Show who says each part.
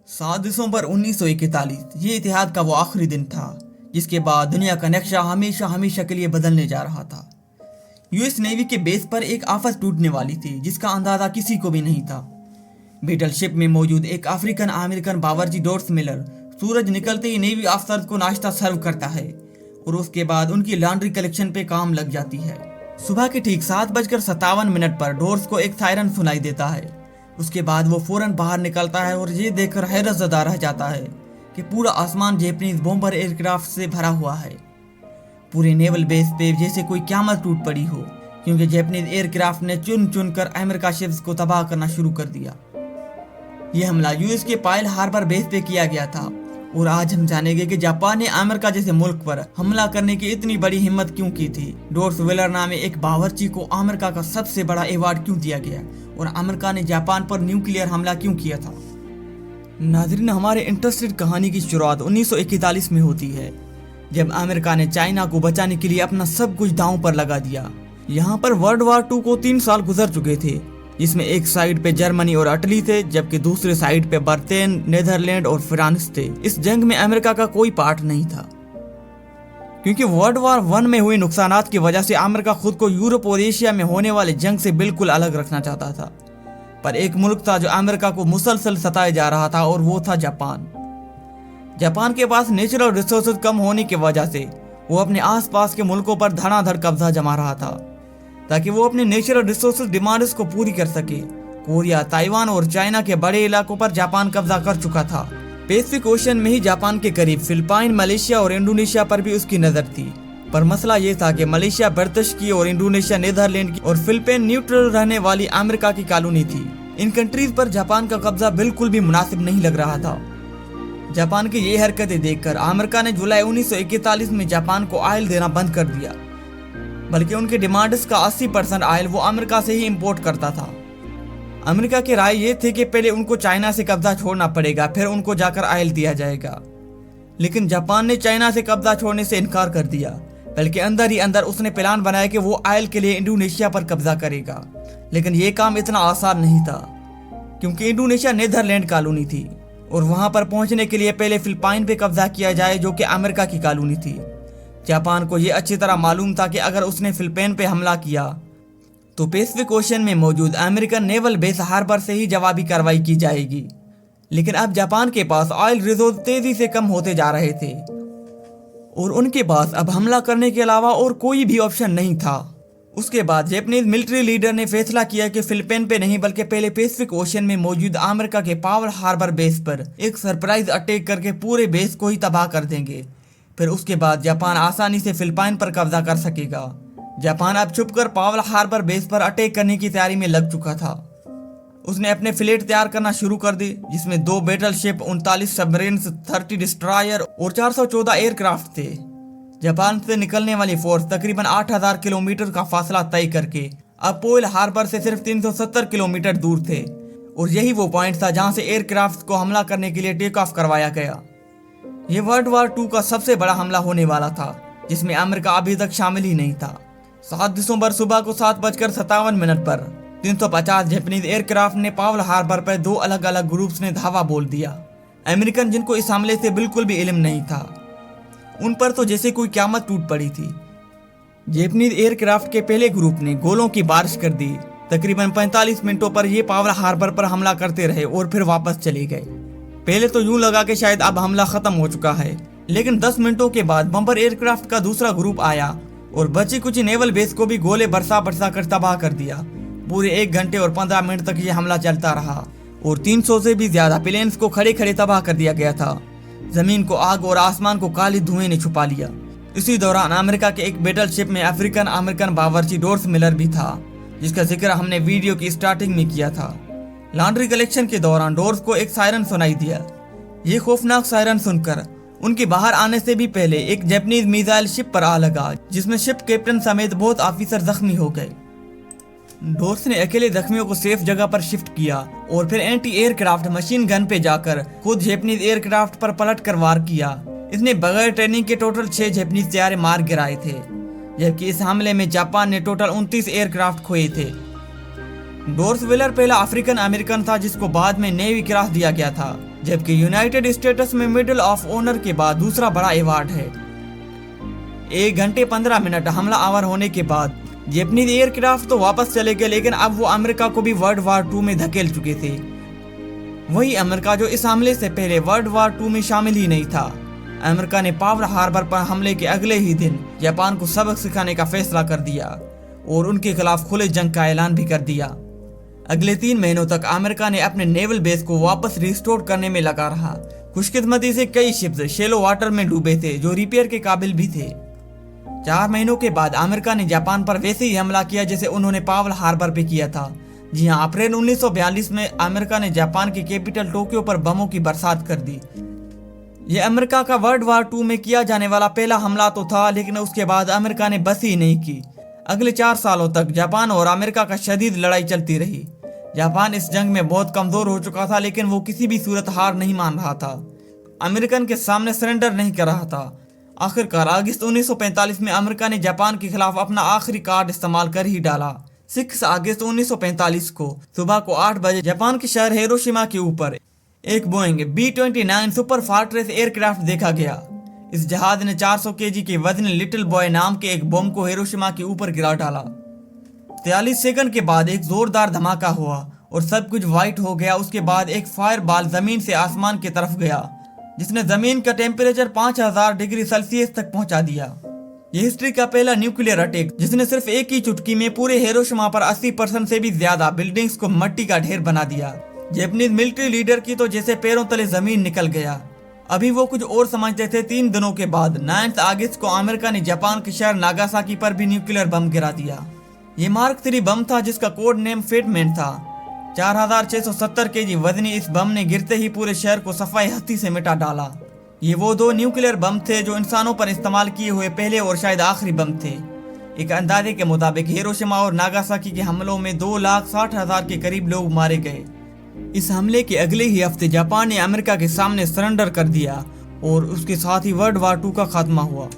Speaker 1: 7 दिसंबर 1941 ये इतिहाद का वो आखिरी दिन था जिसके बाद दुनिया का नक्शा हमेशा हमेशा के लिए बदलने जा रहा था। यूएस नेवी के बेस पर एक आफत टूटने वाली थी जिसका अंदाजा किसी को भी नहीं था। बैटल शिप में मौजूद एक अफ्रीकन अमेरिकन बावर्ची डोर्स मिलर सूरज निकलते ही नेवी अफसर को नाश्ता सर्व करता है और उसके बाद उनकी लॉन्ड्री कलेक्शन पे काम लग जाती है। सुबह के ठीक 7:57 पर डोर्स को एक सायरन सुनाई देता है। उसके बाद वो फौरन बाहर निकलता है और ये देखकर हैरतज़दा रह जाता है कि पूरा आसमान जैपनीज बॉम्बर एयरक्राफ्ट से भरा हुआ है। पूरे नेवल बेस पे जैसे कोई क़यामत टूट पड़ी हो, क्योंकि जैपनीज एयरक्राफ्ट ने चुन चुन कर अमेरिका शिप्स को तबाह करना शुरू कर दिया। यह हमला यूएस के पायल हार्बर बेस पे किया गया था और आज हम जानेंगे कि जापान ने अमेरिका जैसे मुल्क पर हमला करने की इतनी बड़ी हिम्मत क्यों की थी। डोर्स वेलर नामे एक बावर्ची को अमेरिका का सबसे बड़ा अवार्ड क्यों दिया गया और अमेरिका ने जापान पर न्यूक्लियर हमला क्यों किया था। नाज़रीन, हमारे इंटरेस्टेड कहानी की शुरुआत 1941 में होती है जब अमेरिका ने चाइना को बचाने के लिए अपना सब कुछ दांव पर लगा दिया। यहाँ पर वर्ल्ड वार 2 को 3 साल गुजर चुके थे, जिसमें एक साइड पे जर्मनी और इटली थे जबकि दूसरे साइड पे ब्रिटेन, नीदरलैंड और फ्रांस थे। इस जंग में अमेरिका का कोई पार्ट नहीं था क्योंकि वर्ल्ड वार 1 में हुए नुकसानात की वजह से अमेरिका खुद को यूरोप और एशिया में होने वाले जंग से बिल्कुल अलग रखना चाहता था। पर एक मुल्क था जो अमेरिका को मुसलसल सताए जा रहा था और वो था जापान। जापान के पास नेचुरल रिसोर्सेज कम होने की वजह से वो अपने आसपास के मुल्कों पर धड़ाधड़ कब्जा जमा रहा था ताकि वो अपने नेचुरल रिसोर्सेज डिमांड्स को पूरी कर सके। कोरिया, ताइवान और चाइना के बड़े इलाकों पर जापान कब्जा कर चुका था। पैसिफिक ओशन में ही जापान के करीब फिलिपाइन, मलेशिया और इंडोनेशिया पर भी उसकी नजर थी। पर मसला ये था कि मलेशिया ब्रिटिश की और इंडोनेशिया नीदरलैंड की और फिलिपाइन न्यूट्रल रहने वाली अमेरिका की कॉलोनी थी। इन कंट्रीज पर जापान का कब्जा बिल्कुल भी मुनासिब नहीं लग रहा था। जापान की ये हरकतें देखकर अमेरिका ने जुलाई 1941 में जापान को ऑयल देना बंद कर दिया, बल्कि उनके डिमांड्स का 80% ऑयल वो अमेरिका से ही इंपोर्ट करता था। अमेरिका की राय ये थी कि पहले उनको चाइना से कब्जा छोड़ना पड़ेगा, फिर उनको जाकर ऑयल दिया जाएगा। लेकिन जापान ने चाइना से कब्जा छोड़ने से इनकार कर दिया, बल्कि अंदर ही अंदर उसने प्लान बनाया कि वो ऑयल के लिए इंडोनेशिया पर कब्जा करेगा। लेकिन ये काम इतना आसान नहीं था क्योंकि इंडोनेशिया नीदरलैंड कॉलोनी थी और वहां पर पहुंचने के लिए पहले फिलिपाइन पे कब्जा किया जाए जो कि अमेरिका की कॉलोनी थी। जापान को यह अच्छी तरह मालूम था कि अगर उसने फिलिपाइन पे हमला किया तो पैसिफिक ओशन में मौजूद अमेरिकन नेवल बेस हार्बर से ही जवाबी कार्रवाई की जाएगी। लेकिन अब जापान के पास ऑयल रिजोर्स तेजी से कम होते जा रहे थे और उनके पास अब हमला करने के अलावा और कोई भी ऑप्शन नहीं था। उसके बाद जापानीज मिलिट्री लीडर ने फैसला किया कि फिलिपाइन पे नहीं बल्कि पहले पैसिफिक ओशन में मौजूद अमेरिका के पावर हार्बर बेस पर एक सरप्राइज अटैक करके पूरे बेस को ही तबाह कर देंगे। फिर उसके बाद जापान आसानी से फिलिपाइन पर कब्जा कर सकेगा। जापान अब छुपकर पावर हार्बर बेस पर अटैक करने की तैयारी में लग चुका था। उसने अपने फ्लीट तैयार करना शुरू कर दी जिसमें 2 बैटल शिप, 39 सबमरीन्स, 30 डिस्ट्रॉयर और 414 एयरक्राफ्ट थे। जापान से निकलने वाली फोर्स तकरीबन 8000 किलोमीटर का फासला तय करके अब पर्ल हार्बर से सिर्फ 370 किलोमीटर दूर थे और यही वो पॉइंट था जहां से एयरक्राफ्ट को हमला करने के लिए टेक ऑफ करवाया गया। ये वर्ल्ड वार 2 का सबसे बड़ा हमला होने वाला था जिसमें अमेरिका अभी तक शामिल ही नहीं था। 7 दिसंबर सुबह को 7:57 पर 350 जापानीज एयरक्राफ्ट ने पावर हार्बर पर 2 अलग अलग ग्रुप्स ने धावा बोल दिया। अमेरिकन जिनको इस हमले से बिल्कुल भी इल्म नहीं था उन पर तो जैसे कोई क़यामत टूट पड़ी थी। जापानीज एयरक्राफ्ट के पहले ग्रुप ने गोलों की बारिश कर दी। तकरीबन 45 मिनटों पर ये पावर हार्बर पर हमला करते रहे और फिर वापस चले गए। पहले तो यूं लगा कि शायद अब हमला खत्म हो चुका है, लेकिन 10 मिनटों के बाद बम्बर एयरक्राफ्ट का दूसरा ग्रुप आया और बची कुछ नेवल बेस को भी गोले बरसा बरसा कर तबाह कर दिया। पूरे 1 घंटे और 15 मिनट तक ये हमला चलता रहा और 300 से भी ज्यादा प्लेन्स को खड़े खड़े तबाह कर दिया गया था। जमीन को आग और आसमान को काली धुएं ने छुपा लिया। इसी दौरान अमेरिका के एक बैटल शिप में अफ्रीकन अमेरिकन बावर्ची डोर्स मिलर भी था जिसका जिक्र हमने वीडियो की स्टार्टिंग में किया था। लॉन्ड्री कलेक्शन के दौरान डोर्स को एक सायरन सुनाई दिया। ये खौफनाक सायरन सुनकर उनके बाहर आने से भी पहले एक जापानीज मिसाइल शिप पर आ लगा जिसमें शिप कैप्टन समेत बहुत ऑफिसर जख्मी हो गए। डोर्स ने अकेले जख्मियों को सेफ जगह पर शिफ्ट किया और फिर एंटी एयरक्राफ्ट मशीन गन पे जाकर खुद जापानीज एयरक्राफ्ट पर पलट कर वार किया। इसने बगैर ट्रेनिंग के टोटल 6 जापानीज तैयारे मार गिराए थे, जबकि इस हमले में जापान ने टोटल 29 एयरक्राफ्ट खोए थे। डोर्स वेलर पहला अफ्रीकन अमेरिकन था जिसको बाद में नेवी क्रॉस दिया गया था, जबकि यूनाइटेड स्टेट्स में मेडल ऑफ ऑनर के बाद दूसरा बड़ा अवार्ड है। 1 घंटे 15 मिनट हमला आवर होने के बाद जापानीज एयरक्राफ्ट तो वापस चले गए, लेकिन अब वो अमेरिका को भी वर्ल्ड वार 2 में धकेल चुके थे। वही अमेरिका जो इस हमले से पहले वर्ल्ड वार 2 में शामिल ही नहीं था। अमेरिका ने पर्ल हार्बर पर हमले के अगले ही दिन जापान को सबक सिखाने का फैसला कर दिया और उनके खिलाफ खुले जंग का ऐलान भी कर दिया। अगले 3 महीनों तक अमेरिका ने अपने नेवल बेस को वापस रिस्टोर करने में लगा रहा। खुशकिस्मती से कई शिप्स शेलो वाटर में डूबे थे जो रिपेयर के काबिल भी थे। 4 महीनों के बाद अमेरिका ने जापान पर वैसे ही हमला किया जैसे उन्होंने पर्ल हार्बर पे किया था। जी हाँ, अप्रैल 1942 में अमेरिका ने जापान की कैपिटल टोक्यो पर बमों की बरसात कर दी। यह अमेरिका का वर्ल्ड वार 2 में किया जाने वाला पहला हमला तो था, लेकिन उसके बाद अमेरिका ने बस ही नहीं की। अगले 4 सालों तक जापान और अमेरिका का शदीद लड़ाई चलती रही। जापान इस जंग में बहुत कमजोर हो चुका था, लेकिन वो किसी भी सूरत हार नहीं मान रहा था। अमेरिकन के सामने सरेंडर नहीं कर रहा था। आखिरकार अगस्त 1945 में अमेरिका ने जापान के खिलाफ अपना आखिरी कार्ड इस्तेमाल कर ही डाला। 6 अगस्त 1945 को सुबह को 8 बजे जापान के शहर हिरोशिमा के ऊपर एक बोइंग B-29 सुपर फार्ट्रेस एयरक्राफ्ट देखा गया। इस जहाज ने 400 केजी के वजन लिटिल बॉय नाम के एक बम को हिरोशिमा के ऊपर गिरा डाला। 43 सेकंड के बाद एक जोरदार धमाका हुआ और सब कुछ व्हाइट हो गया। उसके बाद एक फायर बॉल जमीन से आसमान की तरफ गया, जिसने जमीन का टेम्परेचर 5000 डिग्री सेल्सियस तक पहुंचा दिया। यह हिस्ट्री का पहला न्यूक्लियर अटैक जिसने सिर्फ एक ही चुटकी में पूरे हिरोशिमा पर 80% से भी ज्यादा बिल्डिंग्स को मिट्टी का ढेर बना दिया। जापानीज मिलिट्री लीडर की तो जैसे पैरों तले जमीन निकल गया। अभी वो कुछ और समझते थे। 3 दिनों के बाद 9 अगस्त को अमेरिका ने जापान के शहर नागासाकी पर भी न्यूक्लियर बम गिरा दिया। ये मार्क 3 बम था जिसका कोड नेम फेटमैन था। 4670 केजी वजनी इस बम ने गिरते ही पूरे शहर को सफाई हस्ती से मिटा डाला। ये वो 2 न्यूक्लियर बम थे जो इंसानों पर इस्तेमाल किए हुए पहले और शायद आखिरी बम थे। एक अंदाजे के मुताबिक हिरोशिमा और नागासाकी के हमलों में 2,60,000 के करीब लोग मारे गए। इस हमले के अगले ही हफ्ते जापान ने अमेरिका के सामने सरेंडर कर दिया और उसके साथ ही वर्ल्ड वार 2 का खात्मा हुआ।